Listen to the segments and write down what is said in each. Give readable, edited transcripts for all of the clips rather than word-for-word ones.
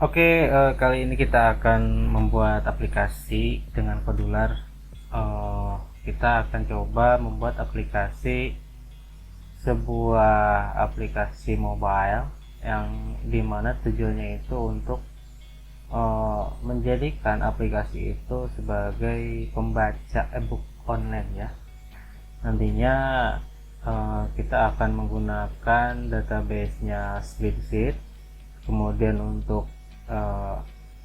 Oke, kali ini kita akan membuat aplikasi dengan Kodular. Eh, Kita akan coba membuat sebuah aplikasi mobile yang dimana tujuannya itu untuk menjadikan aplikasi itu sebagai pembaca ebook online ya. Nantinya kita akan menggunakan database-nya Spreadsheet. Kemudian untuk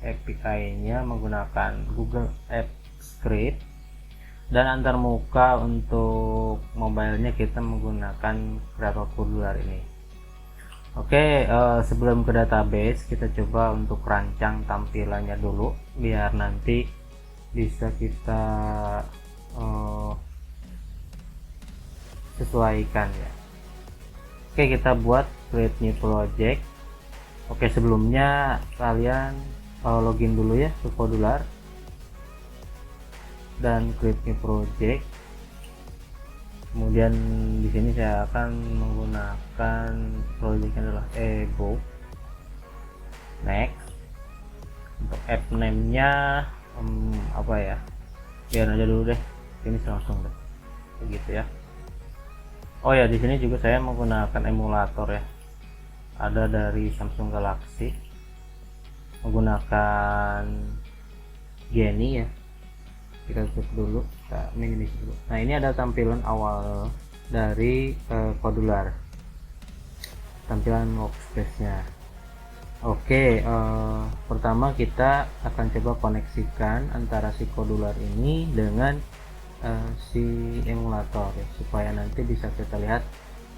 API-nya menggunakan Google Apps Script, dan antarmuka untuk mobilenya kita menggunakan Creator Kodular ini. Oke, sebelum ke database kita coba untuk rancang tampilannya dulu biar nanti bisa kita uh, sesuaikan ya. Oke, kita buat create new project. Oke, sebelumnya kalian login dulu ya ke Kodular dan create new project. Kemudian di sini saya akan menggunakan projectnya adalah ebook. Next, untuk app name-nya apa ya? Biar aja dulu deh. Ini langsung deh. Begitu ya. Oh ya, di sini juga saya menggunakan emulator ya. Ada dari Samsung Galaxy, menggunakan Genie ya. Kita tutup dulu, kita minimize dulu. Nah, ini ada tampilan awal dari Kodular, tampilan workspace-nya. Oke, pertama kita akan coba koneksikan antara si Kodular ini dengan si emulator ya, supaya nanti bisa kita lihat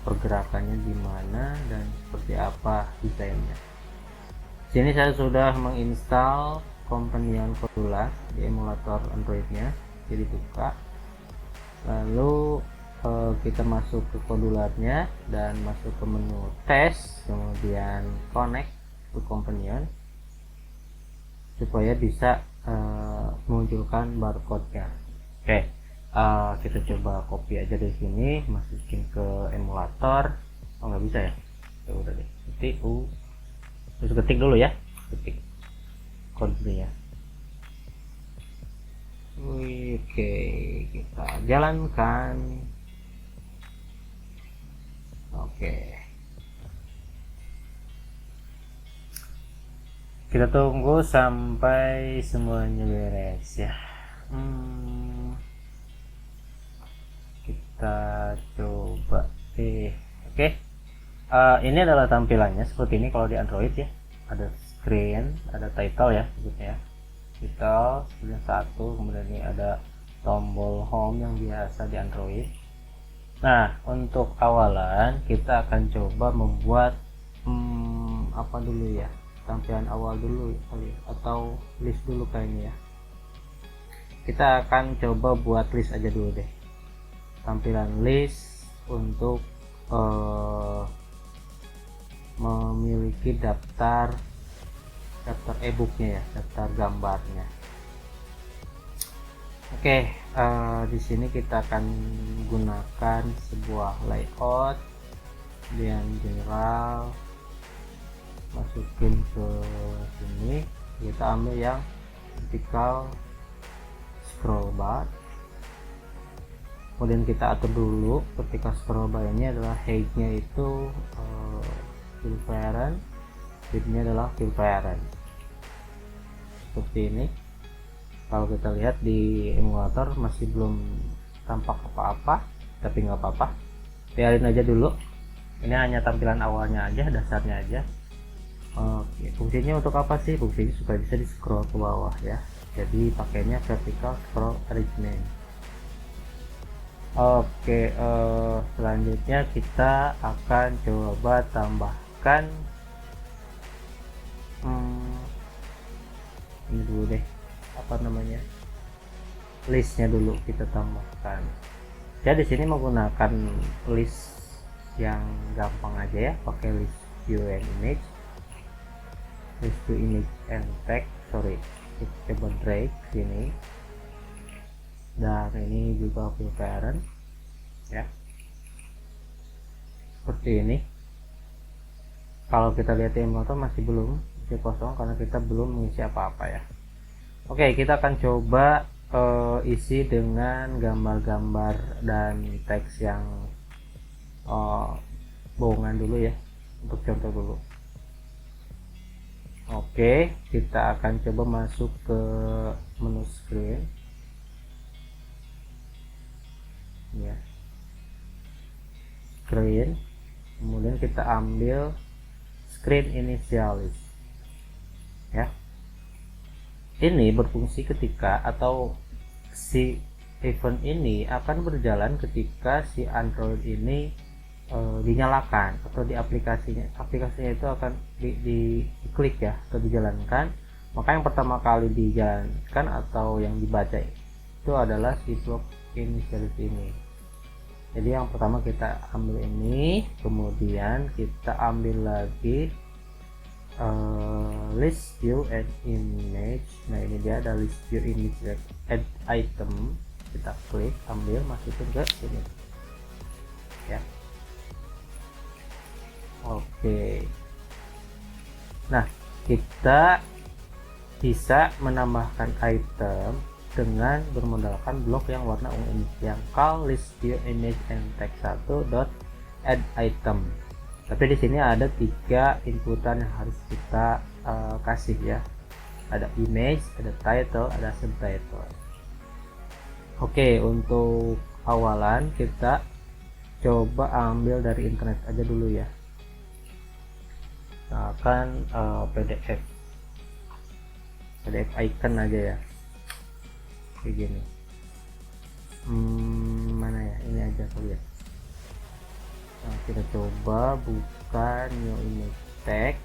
pergerakannya di mana dan seperti apa desainnya. Sini saya sudah menginstal Companion Kodular di emulator Androidnya, jadi buka, lalu kita masuk ke Kodularnya dan masuk ke menu tes, kemudian connect to Companion supaya bisa menunjukkan barcode-nya. Oke, kita coba copy aja dari sini, masukin ke emulator. Oh, nggak bisa ya? Ya udah deh, ketik terus ketik dulu ya, ketik kodenya. Oke, kita jalankan. Oke, kita tunggu sampai semuanya beres ya. Kita coba oke. Ini adalah tampilannya seperti ini kalau di Android ya. Ada screen, ada title ya sebutnya ya. Title, kemudian satu, kemudian ini ada tombol home yang biasa di Android. Nah, untuk awalan kita akan coba membuat apa dulu ya, tampilan awal dulu kali, atau list dulu kayaknya ya. Kita akan coba buat list aja dulu deh, tampilan list untuk memiliki daftar e-booknya ya, daftar gambarnya. Oke, di sini kita akan gunakan sebuah layout, kemudian general, masukin ke sini, kita ambil yang vertical scroll bar, kemudian kita atur dulu ketika scroll bar ini adalah height-nya itu fill parent, width-nya adalah fill parent, seperti ini. Kalau kita lihat di emulator masih belum tampak apa-apa, tapi nggak apa-apa, biarin aja dulu. Ini hanya tampilan awalnya aja, dasarnya aja. Oke, fungsinya untuk apa sih? Fungsinya supaya bisa di scroll ke bawah ya, jadi pakainya vertical scroll arrangement. Oke, selanjutnya kita akan coba tambahkan ini dulu deh, apa namanya, listnya dulu kita tambahkan. Jadi di sini menggunakan list yang gampang aja ya, pakai list view and image, list to image and text. Kita coba drag sini, dan ini juga fill parent ya, seperti ini. Kalau kita lihat di emulator masih belum, masih kosong karena kita belum mengisi apa-apa ya. Oke, kita akan coba isi dengan gambar-gambar dan teks yang bohongan dulu ya, untuk contoh dulu. Oke, kita akan coba masuk ke menu screen ya, screen, kemudian kita ambil screen initialis ya. Ini berfungsi ketika atau si event ini akan berjalan ketika si Android ini dinyalakan atau di aplikasinya itu akan diklik ya atau dijalankan. Maka yang pertama kali dijalankan atau yang dibaca itu adalah si blok initialis ini. Jadi yang pertama kita ambil ini, kemudian kita ambil lagi list view and image. Nah ini dia ada list view image add item, kita klik, ambil, masukin ke sini ya. Oke, nah kita bisa menambahkan item dengan bermodalkan blok yang warna ungu ini, yang call list view image and text 1 dot add item. Tapi di sini ada 3 inputan yang harus kita kasih ya. Ada image, ada title, ada subtitle. Oke, untuk awalan kita coba ambil dari internet aja dulu ya. Misalkan PDF icon aja ya, kayak gini. Mana ya, ini aja kali ya. Nah, kita coba buka new image tag.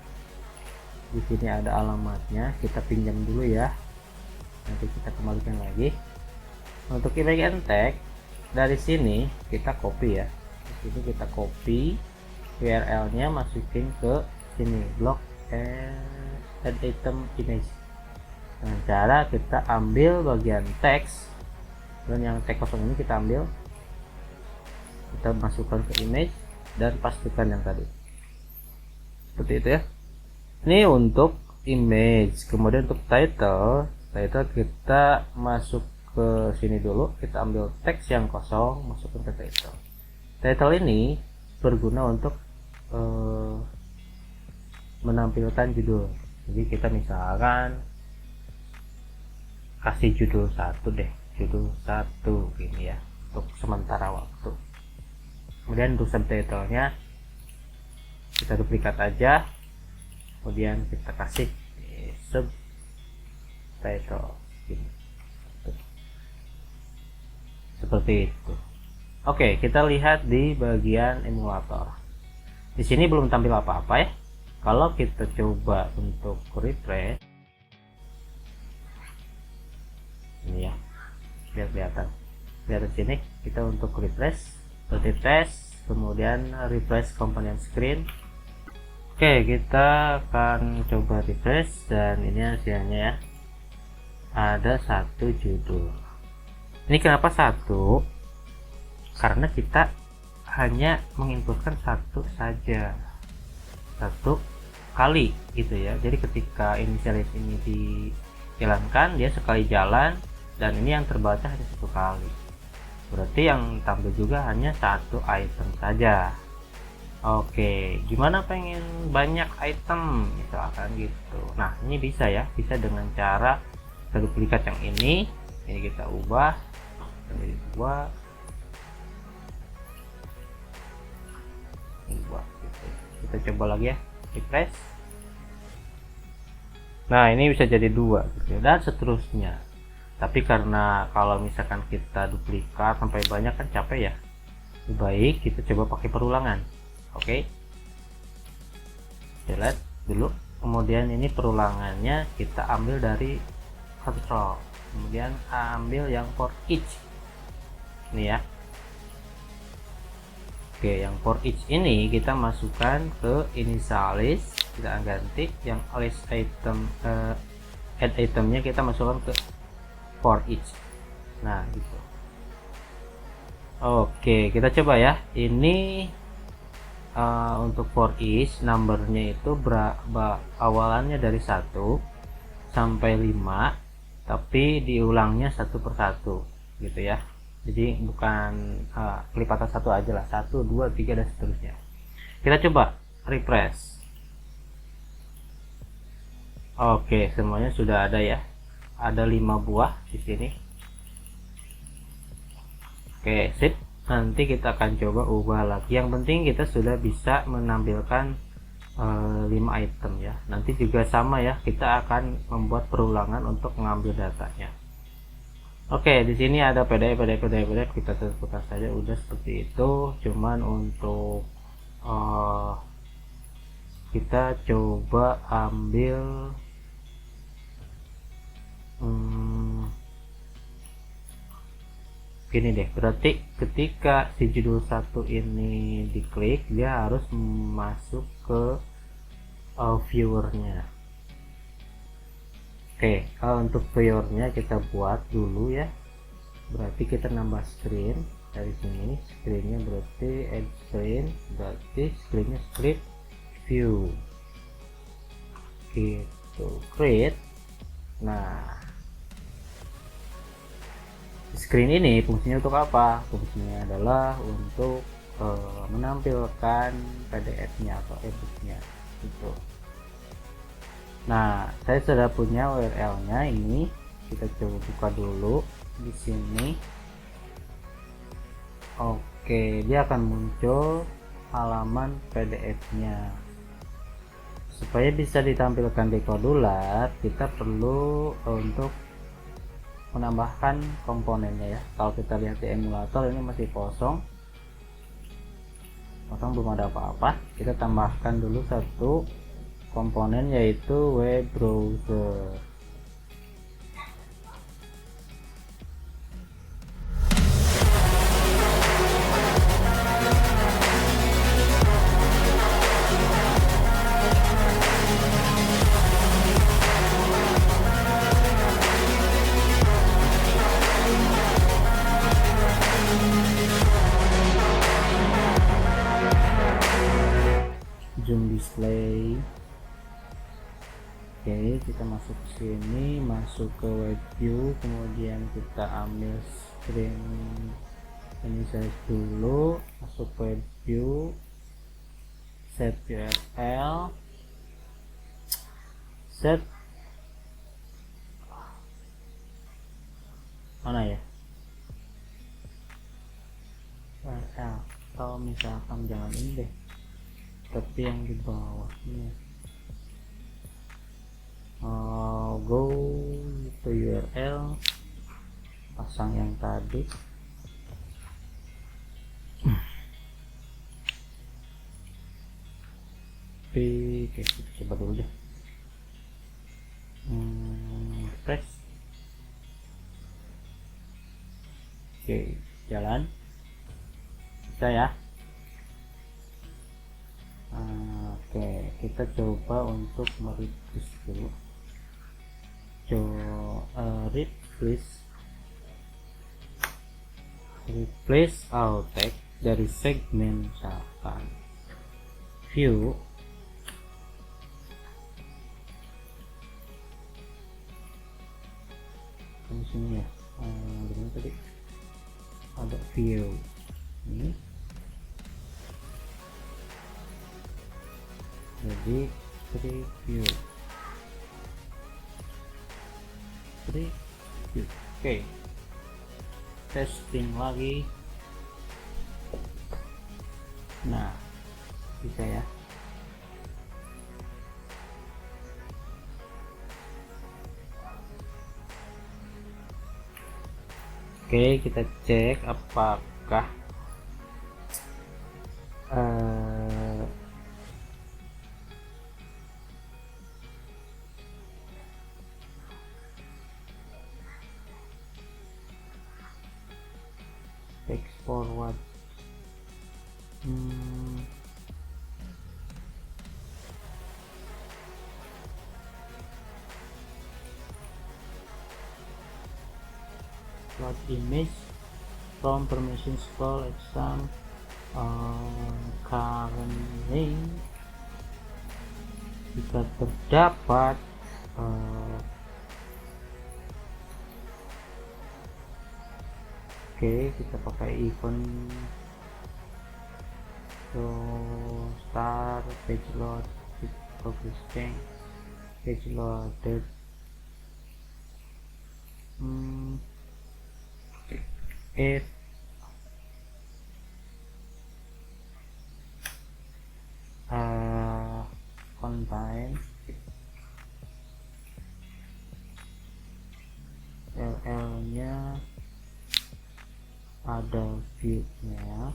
Di sini ada alamatnya, kita pinjam dulu ya, nanti kita kembalikan lagi. Untuk image and tag, dari sini kita copy ya, di sini kita copy URL nya, masukin ke sini blok add item image. Dengan cara kita ambil bagian teks, dan yang teks kosong ini kita ambil, kita masukkan ke image dan pastikan yang tadi, seperti itu ya. Ini untuk image. Kemudian untuk title kita masuk ke sini dulu, kita ambil teks yang kosong, masukkan ke title ini berguna untuk menampilkan judul. Jadi kita misalkan kasih judul 1 deh, judul 1 gini ya, untuk sementara waktu. Kemudian untuk subtitlenya kita duplikat aja, kemudian kita kasih subtitle gini, seperti itu. Oke, kita lihat di bagian emulator. Di sini belum tampil apa-apa ya. Kalau kita coba untuk refresh, ini ya, biar kelihatan sini, kita untuk refresh, kemudian refresh component screen. Oke, kita akan coba refresh, dan ini hasilnya ya, ada 1 judul. Ini kenapa 1? Karena kita hanya menginputkan 1 saja, 1 kali gitu ya. Jadi ketika initialis ini dijalankan, dia sekali jalan, dan ini yang terbaca hanya 1 kali. Berarti yang tampil juga hanya 1 item saja. Oke, gimana pengen banyak item misalkan gitu. Nah ini bisa ya, bisa dengan cara kita duplikat yang ini kita ubah menjadi 2 gitu. Kita coba lagi ya, refresh. Nah ini bisa jadi 2 gitu, dan seterusnya. Tapi karena kalau misalkan kita duplikat sampai banyak kan capek ya, lebih baik kita coba pakai perulangan. Oke, delete dulu, kemudian ini perulangannya kita ambil dari control, kemudian ambil yang for each ini ya. Oke, yang for each ini kita masukkan ke initialis, kita ganti yang list item, add itemnya kita masukkan ke for each. Nah gitu. Oke, kita coba ya. Ini untuk for each numbernya itu awalannya dari 1 sampai 5, tapi diulangnya satu persatu gitu ya. Jadi bukan kelipatan satu aja lah, 1 2 3 dan seterusnya. Kita coba refresh. Oke, semuanya sudah ada ya, ada 5 buah di sini. Oke, sip. Nanti kita akan coba ubah lagi. Yang penting kita sudah bisa menampilkan 5 item ya. Nanti juga sama ya, kita akan membuat perulangan untuk mengambil datanya. Oke, di sini ada PDF, kita buka saja, udah seperti itu. Cuman untuk kita coba ambil gini deh, berarti ketika si judul 1 ini diklik, dia harus masuk ke viewernya. Oke, untuk viewernya kita buat dulu ya. Berarti kita nambah screen dari sini. Screennya berarti add screen, berarti screennya script view gitu, create. Nah, screen ini fungsinya untuk apa? Fungsinya adalah untuk menampilkan PDF-nya atau e-book-nya gitu. Nah, saya sudah punya URL-nya ini. Kita coba buka dulu di sini. Oke, dia akan muncul halaman PDF-nya. Supaya bisa ditampilkan di Kodular, kita perlu untuk menambahkan komponennya ya. Kalau kita lihat di emulator ini masih kosong, belum ada apa-apa. Kita tambahkan dulu satu komponen, yaitu web browser. Zoom display. Oke, kita masuk ke sini, masuk ke web view, kemudian kita ambil screen ini size dulu, masuk ke web view, set URL, set mana ya URL, atau misalkan jangan ini deh, tapi yang di bawahnya. Go to URL, pasang yang tadi. Oke, kita coba dulu deh. Press. Oke, jalan. Bisa ya. Oke, kita coba untuk mereplace dulu. Replace alt text dari segmen misalkan view. Di sini ya, gimana tadi, ada view ini, jadi preview. Oke, testing lagi. Nah, bisa ya. Oke, kita cek apakah text forward plot image from permission scroll exam currently jika terdapat oke, kita pakai event so start page load progress change page loaded it contain LL nya ada view nya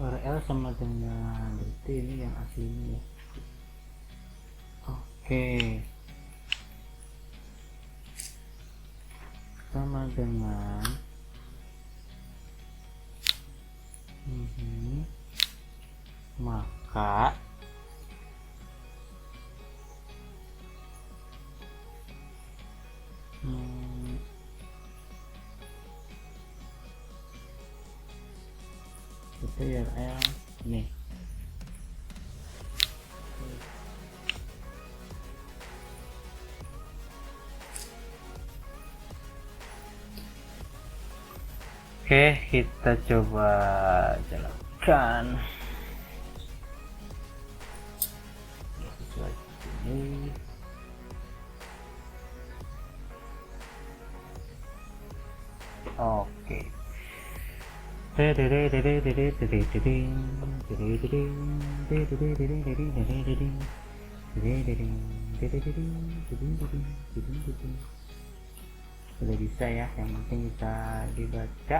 URL sama dengan berarti ini yang aslinya ya. Oke, sama dengan maka itu URL nih. Oke, kita coba jalankan sesuai ini. Oke. Sudah bisa ya, yang penting bisa dibaca.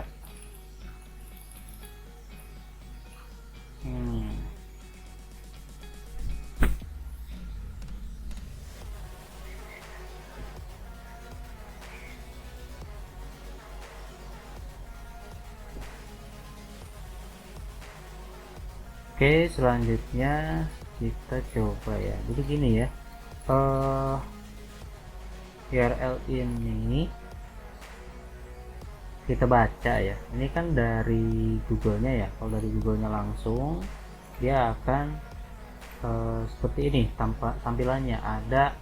Oke, selanjutnya kita coba ya. Jadi gini ya, URL ini kita baca ya. Ini kan dari Google-nya ya. Kalau dari Google-nya langsung, dia akan seperti ini tampilannya. Ada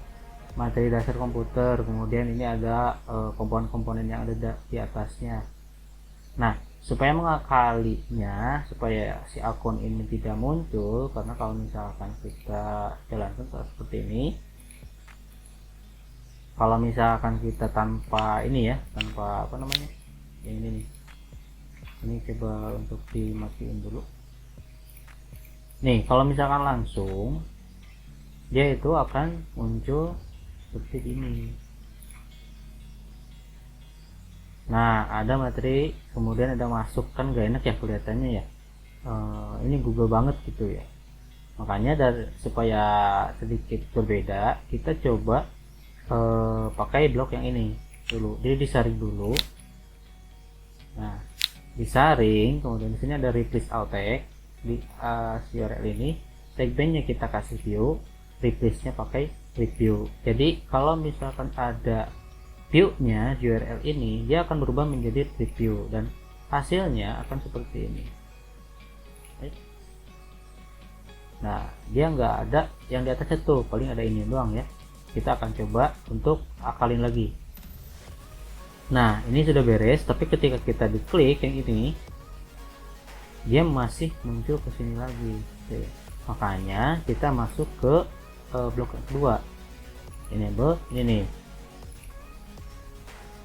materi dasar komputer, kemudian ini ada komponen-komponen yang ada di atasnya. Nah, supaya mengakalinya, supaya si akun ini tidak muncul, karena kalau misalkan kita jalankan seperti ini, kalau misalkan kita tanpa ini ya, tanpa apa namanya, yang ini nih, ini coba untuk dimatiin dulu nih. Kalau misalkan langsung, dia itu akan muncul seperti ini. Nah, ada materi, kemudian ada masuk, kan gak enak ya kelihatannya ya. Ini Google banget gitu ya. Makanya supaya sedikit berbeda, kita coba pakai blok yang ini dulu. Jadi disaring dulu. Nah, disaring, kemudian di sini ada replace alt tag di URL ini. Tag bandnya kita kasih view, replace-nya pakai review. Jadi kalau misalkan ada view-nya di URL ini, dia akan berubah menjadi review dan hasilnya akan seperti ini. Nah, dia nggak ada yang di atas itu, paling ada ini doang ya. Kita akan coba untuk akalin lagi. Nah, ini sudah beres, tapi ketika kita diklik yang ini, dia masih muncul ke sini lagi. Oke. Makanya kita masuk ke blok kedua. Enable ini nih,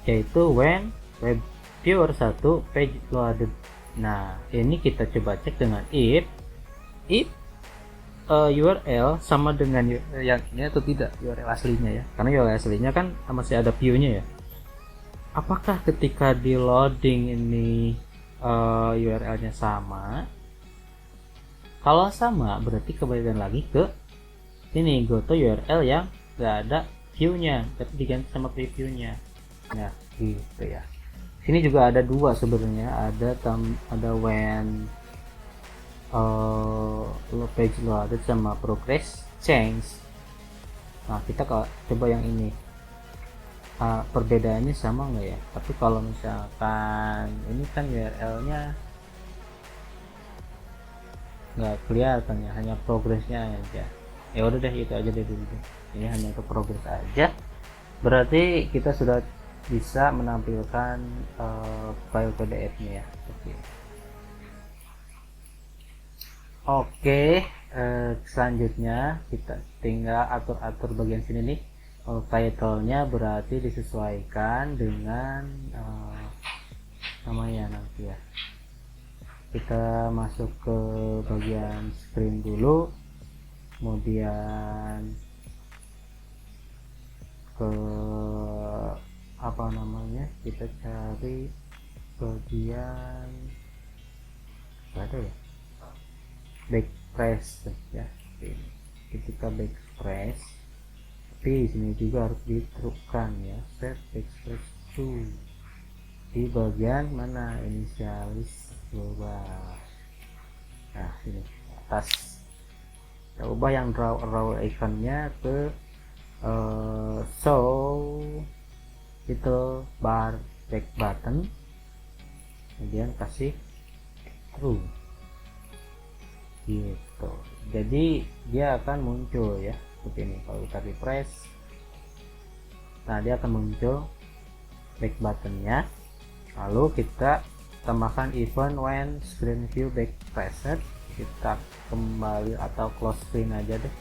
yaitu when web viewer 1 page loaded. Nah, ini kita coba cek dengan if URL sama dengan yang ini atau tidak, URL aslinya ya, karena URL aslinya kan masih ada view-nya ya. Apakah ketika di loading ini URL-nya sama? Kalau sama, berarti kembalikan lagi ke ini, go to URL yang gak ada view-nya tapi diganti sama preview-nya. Nah, gitu ya. Sini juga ada dua sebenarnya, ada when page loaded sama progress change. Nah kita coba yang ini, perbedaannya sama nggak ya. Tapi kalau misalkan ini kan URL nya nggak kelihatan ya, hanya progresnya aja. Ya udah deh, itu aja deh dulu deh. Ini hanya untuk progres aja, berarti kita sudah bisa menampilkan file PDF nya ya. Oke, selanjutnya kita tinggal atur-atur bagian sini nih. Title-nya berarti disesuaikan dengan namanya nanti ya. Kita masuk ke bagian screen dulu, kemudian ke apa namanya, kita cari bagian ada ya, backpress ya. Ketika backpress, tapi di sini juga harus diteruskan ya, set backpress to di bagian mana, inisialis global. Nah ini atas, kita ubah yang raw iconnya ke show title bar back button, kemudian kasih true gitu. Jadi dia akan muncul ya seperti ini. Kalau kita refresh, nah dia akan muncul back buttonnya. Lalu kita tambahkan event when screen view back pressed. Kita kembali atau close screen aja deh,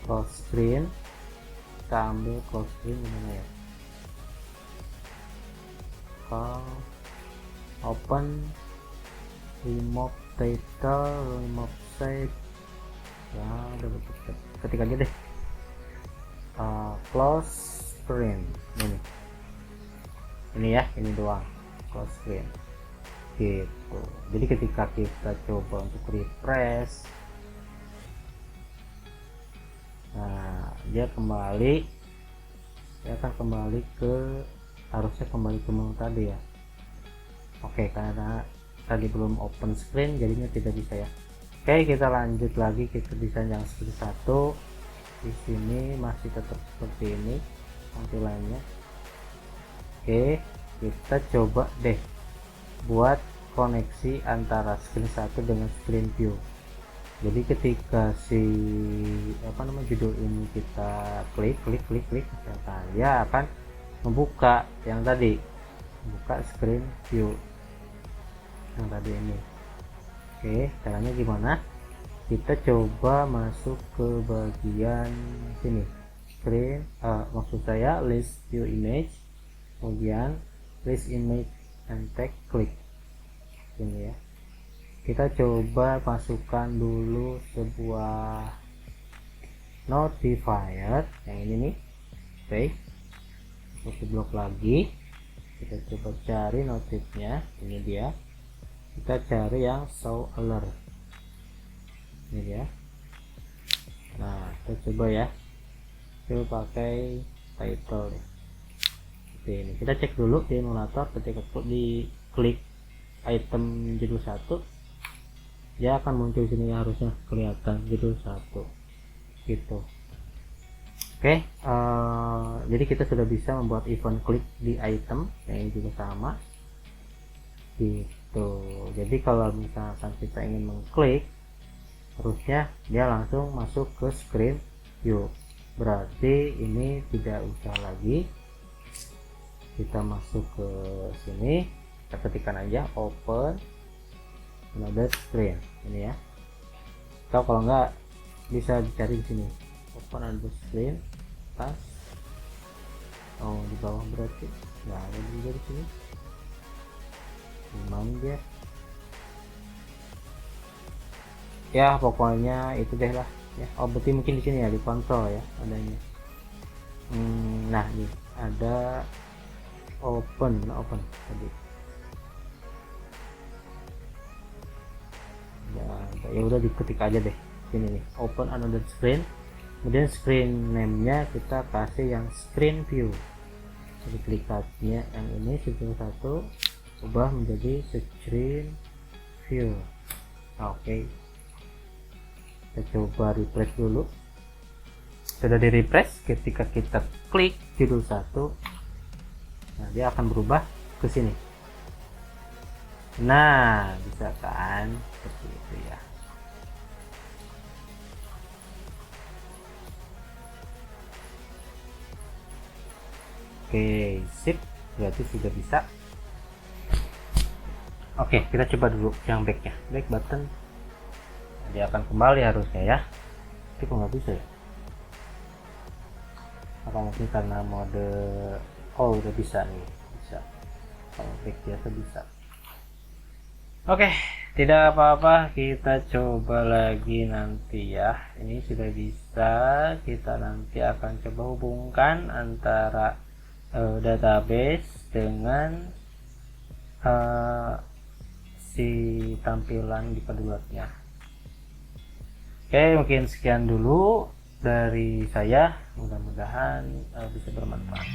close screen. Kita ambil close screen gimana ya, open, remove title, remove save ya, udah betul, ketik aja deh, close screen ini ya, ini doang close screen gitu. Jadi ketika kita coba untuk refresh, nah dia akan kembali ke, harusnya kembali ke menu tadi ya. Oke, karena tadi belum open screen jadinya tidak bisa ya. Oke, kita lanjut lagi, kita desain yang seperti satu. Di sini masih tetap seperti ini tampilannya. Oke, kita coba deh buat koneksi antara screen 1 dengan screen view. Jadi ketika si judul ini kita klik misalkan, dia akan membuka yang tadi, buka screen view yang tadi ini. Oke, caranya gimana? Kita coba masuk ke bagian sini, screen, maksud saya list view image, kemudian list image and tag, klik ini ya. Kita coba masukkan dulu sebuah notifier yang ini nih, oke, blok lagi. Kita coba cari notifnya, ini dia. Kita cari yang show alert, ini dia. Nah kita coba ya, coba pakai title nih. Oke, ini kita cek dulu di emulator, ketika diklik item judul 1, dia akan muncul sini, harusnya kelihatan judul 1 gitu. Oke, jadi kita sudah bisa membuat event klik di item, yang ini juga sama gitu. Jadi kalau misalkan kita ingin mengklik, harusnya dia langsung masuk ke screen view. Berarti ini tidak usah lagi kita masuk ke sini, kita ketikkan aja open another screen ini ya. Atau kalau enggak bisa dicari di sini, open another screen, pas di bawah berarti nggak ada juga di sini, gimana dia ya, pokoknya itu deh lah ya. Berarti mungkin di sini ya, di konsol ya adanya. Nah ini ada open tadi ya, udah diketik aja deh sini nih, open another screen, kemudian screen name nya kita kasih yang screen view. Jadi klik tabnya yang ini, screen 1, ubah menjadi screen view. Oke, kita coba refresh dulu. Sudah di refresh, ketika kita klik judul 1, nah dia akan berubah ke sini. Nah, bisa kan seperti itu ya. Oke, sip, berarti sudah bisa. Oke, kita coba dulu yang backnya, back button. Dia akan kembali harusnya ya, tapi kok nggak bisa ya? Apa mungkin karena mode, oh udah bisa nih, bisa. Kalau back biasa bisa. Oke, tidak apa-apa, kita coba lagi nanti ya. Ini sudah bisa, kita nanti akan coba hubungkan antara database dengan si tampilan di Podulatnya. Oke, mungkin sekian dulu dari saya, mudah-mudahan bisa bermanfaat.